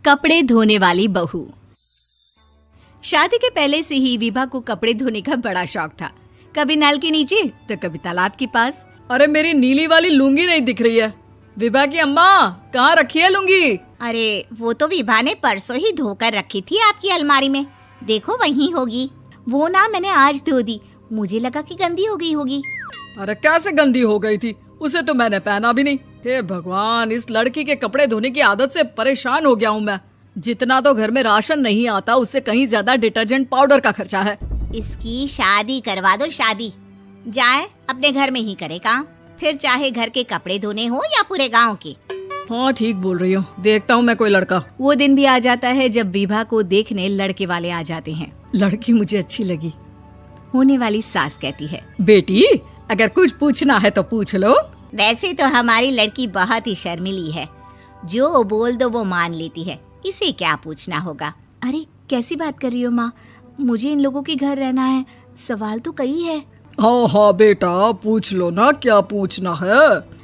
कपड़े धोने वाली बहू। शादी के पहले से ही विभा को कपड़े धोने का बड़ा शौक था। कभी नल के नीचे तो कभी तालाब के पास। अरे मेरी नीली वाली लुंगी नहीं दिख रही है। विभा की अम्मा, कहाँ रखी है लुंगी? अरे वो तो विभा ने परसों ही धोकर रखी थी आपकी अलमारी में, देखो वहीं होगी। वो ना मैंने आज धो दी, मुझे लगा कि गंदी हो गई होगी। अरे कैसे गंदी हो गई थी? उसे तो मैंने पहना भी नहीं। हे भगवान, इस लड़की के कपड़े धोने की आदत से परेशान हो गया हूँ मैं। जितना तो घर में राशन नहीं आता, उससे कहीं ज्यादा डिटर्जेंट पाउडर का खर्चा है। इसकी शादी करवा दो, शादी। जाए अपने घर में ही करे काम, फिर चाहे घर के कपड़े धोने हो या पूरे गांव के। हाँ ठीक बोल रही हो, देखता हूँ मैं कोई लड़का। वो दिन भी आ जाता है जब विभा को देखने लड़के वाले आ जाते हैं। लड़की मुझे अच्छी लगी। होने वाली सास कहती है, बेटी अगर कुछ पूछना है तो पूछ लो। वैसे तो हमारी लड़की बहुत ही शर्मीली है, जो बोल दो वो मान लेती है, इसे क्या पूछना होगा। अरे कैसी बात कर रही हो माँ, मुझे इन लोगों के घर रहना है, सवाल तो कई है। हाँ हाँ बेटा, पूछ लो ना, क्या पूछना है।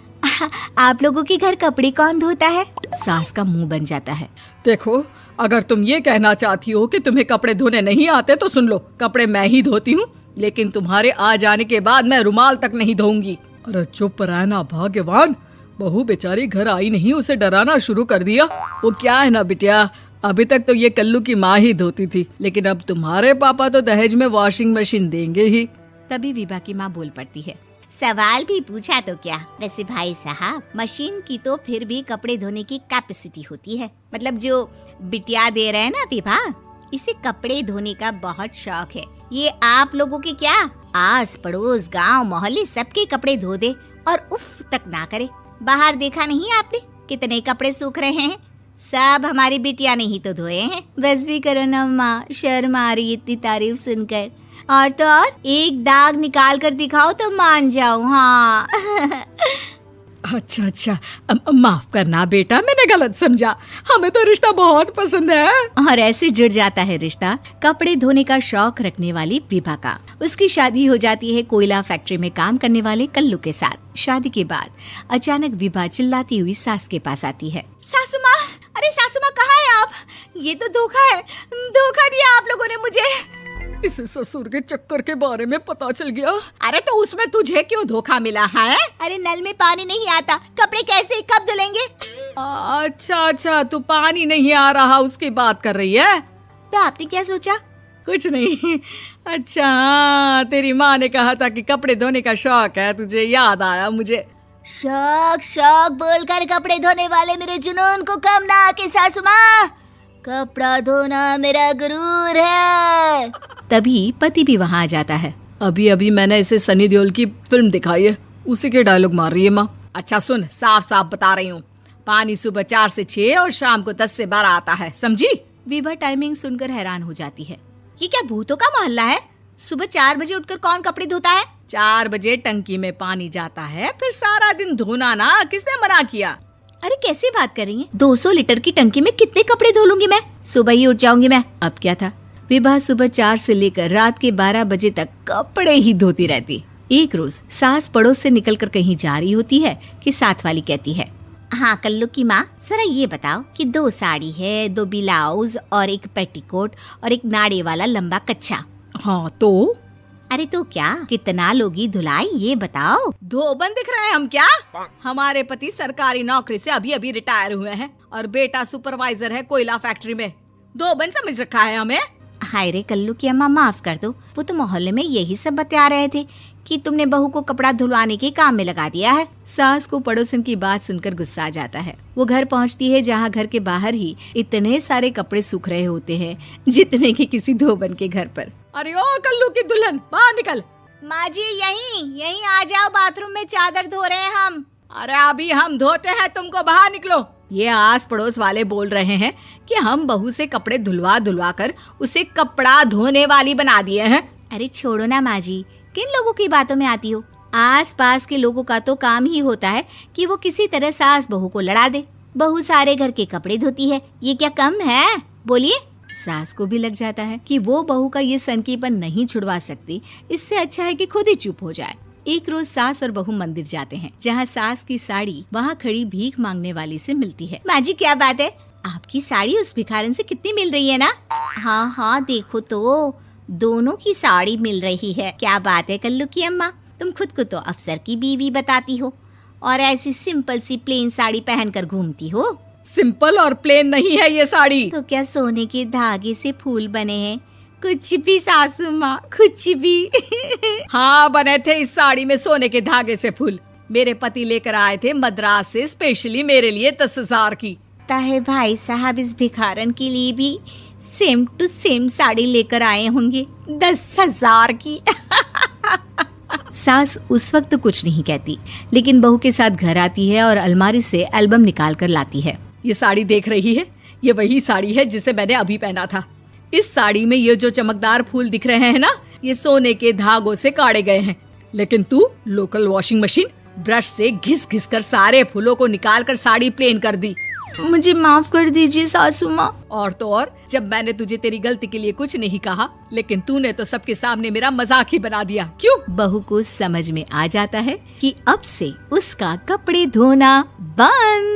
आप लोगों के घर कपड़े कौन धोता है? सास का मुंह बन जाता है। देखो, अगर तुम ये कहना चाहती हो कि तुम्हें कपड़े धोने नहीं आते तो सुन लो, कपड़े मैं ही धोती हूँ, लेकिन तुम्हारे आ जाने के बाद मैं रुमाल तक नहीं धोऊंगी। अरे चुप रहना भाग्यवान, बहू बेचारी घर आई नहीं, उसे डराना शुरू कर दिया। वो क्या है ना बिटिया, अभी तक तो ये कल्लू की माँ ही धोती थी, लेकिन अब तुम्हारे पापा तो दहेज में वॉशिंग मशीन देंगे ही। तभी विभा की माँ बोल पड़ती है, सवाल भी पूछा तो क्या। वैसे भाई साहब, मशीन की तो फिर भी कपड़े धोने की कैपेसिटी होती है। मतलब जो बिटिया दे रहे हैं ना विभा, इसे कपड़े धोने का बहुत शौक है। ये आप लोगों के क्या, आस पड़ोस गांव मोहल्ले सबके कपड़े धो दे और उफ तक ना करे। बाहर देखा नहीं आपने कितने कपड़े सूख रहे हैं? सब हमारी बिटिया ने ही तो धोए हैं। बस भी करो ना माँ, शर्म आ रही इतनी तारीफ सुनकर। और तो और एक दाग निकाल कर दिखाओ तो मान जाओ। हाँ अच्छा, माफ करना बेटा, मैंने गलत समझा। हमें तो रिश्ता बहुत पसंद है। और ऐसे जुड़ जाता है रिश्ता कपड़े धोने का शौक रखने वाली विभा का। उसकी शादी हो जाती है कोयला फैक्ट्री में काम करने वाले कल्लू के साथ। शादी के बाद अचानक विभा चिल्लाती हुई सास के पास आती है। सासू माँ, अरे सासू माँ कहाँ है आप? ये तो धोखा है, धोखा दिया आप लोगों ने मुझे। इसे ससुर के चक्कर के बारे में पता चल गया। अरे तो उसमें तुझे क्यों धोखा मिला है? अरे नल में पानी नहीं आता, कपड़े कैसे कब धुलेंगे? अच्छा, तू पानी नहीं आ रहा उसकी बात कर रही है। तो आपने क्या सोचा? कुछ नहीं। अच्छा, तेरी माँ ने कहा था कि कपड़े धोने का शौक है तुझे, याद आया मुझे। शौक बोलकर कपड़े धोने वाले मेरे जुनून को कम ना आके सासू माँ, कपड़ा धोना मेरा गुरूर है। तभी पति भी वहाँ आ जाता है। अभी मैंने इसे सनी देओल की फिल्म दिखाई है, उसी के डायलॉग मार रही है माँ। अच्छा सुन, साफ बता रही हूँ, पानी सुबह 4 से 6 और शाम को 10 से 12 आता है, समझी? विभा टाइमिंग सुनकर हैरान हो जाती है। ये क्या भूतों का मोहल्ला है? सुबह 4 बजे उठकर कौन कपड़े धोता है? 4 बजे टंकी में पानी जाता है, फिर सारा दिन धोना ना, किसने मना किया? अरे कैसी बात कर रही हैं? 200 लीटर की टंकी में कितने कपड़े धो लूंगी मैं? सुबह ही उठ जाऊंगी मैं। अब क्या था, विभा सुबह 4 से लेकर रात के 12 बजे तक कपड़े ही धोती रहती। एक रोज सास पड़ोस से निकलकर कहीं जा रही होती है कि साथ वाली कहती है, हाँ कल्लू की माँ, जरा ये बताओ कि 2 साड़ी है, 2 ब्लाउज और एक पेटीकोट और एक नाड़े वाला लंबा कच्छा। हाँ तो? अरे तो क्या, कितना लोगी धुलाई ये बताओ। धोबन दिख रहे हैं हम क्या? हमारे पति सरकारी नौकरी से अभी रिटायर हुए हैं और बेटा सुपरवाइजर है कोयला फैक्ट्री में। धोबन समझ रखा है हमें। हाय रे कल्लू की अम्मा, माफ कर दो, वो तो मोहल्ले में यही सब बता रहे थे कि तुमने बहू को कपड़ा धुलवाने के काम में लगा दिया है। सास को पड़ोसन की बात सुनकर गुस्सा आ जाता है। वो घर पहुंचती है जहां घर के बाहर ही इतने सारे कपड़े सूख रहे होते हैं जितने कि किसी धोबन के घर पर। अरे ओ कल्लू की दुल्हन, बाहर निकल। माँ जी यहीं आ जाओ, बाथरूम में चादर धो रहे हैं हम। अरे अभी हम धोते हैं, तुमको बाहर निकलो। ये आस पड़ोस वाले बोल रहे हैं कि हम बहू से कपड़े धुलवा कर उसे कपड़ा धोने वाली बना दिए हैं। अरे छोड़ो ना माँ जी, किन लोगों की बातों में आती हो? आस पास के लोगों का तो काम ही होता है कि वो किसी तरह सास बहू को लड़ा दे। बहू सारे घर के कपड़े धोती है, ये क्या कम है? बोलिए। सास को भी लग जाता है कि वो बहू का ये सनकीपन नहीं छुड़वा सकती, इससे अच्छा है कि खुद ही चुप हो जाए। एक रोज सास और बहू मंदिर जाते हैं, जहाँ सास की साड़ी वहाँ खड़ी भीख मांगने वाली से मिलती है। माँ जी क्या बात है, आपकी साड़ी उस भिखारन से कितनी मिल रही है ना? हाँ हाँ देखो तो, दोनों की साड़ी मिल रही है। क्या बात है कल्लू की अम्मा, तुम खुद को तो अफसर की बीवी बताती हो और ऐसी सिंपल सी प्लेन साड़ी पहनकर घूमती हो। सिंपल और प्लेन नहीं है ये साड़ी। तो क्या सोने के धागे से फूल बने हैं? कुछ भी सासू माँ, कुछ भी। हाँ बने थे इस साड़ी में सोने के धागे से फूल। मेरे पति लेकर आए थे मद्रास से स्पेशली मेरे लिए 10,000 की। ताहे भाई साहब इस भिखारन के लिए भी सेम टू सेम साड़ी लेकर आए होंगे 10,000 की। सास उस वक्त तो कुछ नहीं कहती, लेकिन बहू के साथ घर आती है और अलमारी से एल्बम निकाल कर लाती है। ये साड़ी देख रही है, ये वही साड़ी है जिसे मैंने अभी पहना था। इस साड़ी में ये जो चमकदार फूल दिख रहे हैं ना, ये सोने के धागों से काढ़े गए हैं। लेकिन तू लोकल वॉशिंग मशीन ब्रश से घिस घिस कर सारे फूलों को निकाल कर साड़ी प्लेन कर दी। मुझे माफ कर दीजिए सासू माँ। और तो और, जब मैंने तुझे तेरी गलती के लिए कुछ नहीं कहा, लेकिन तूने तो सबके सामने मेरा मजाक ही बना दिया। क्यों? बहू को समझ में आ जाता है कि अब से उसका कपड़े धोना बंद।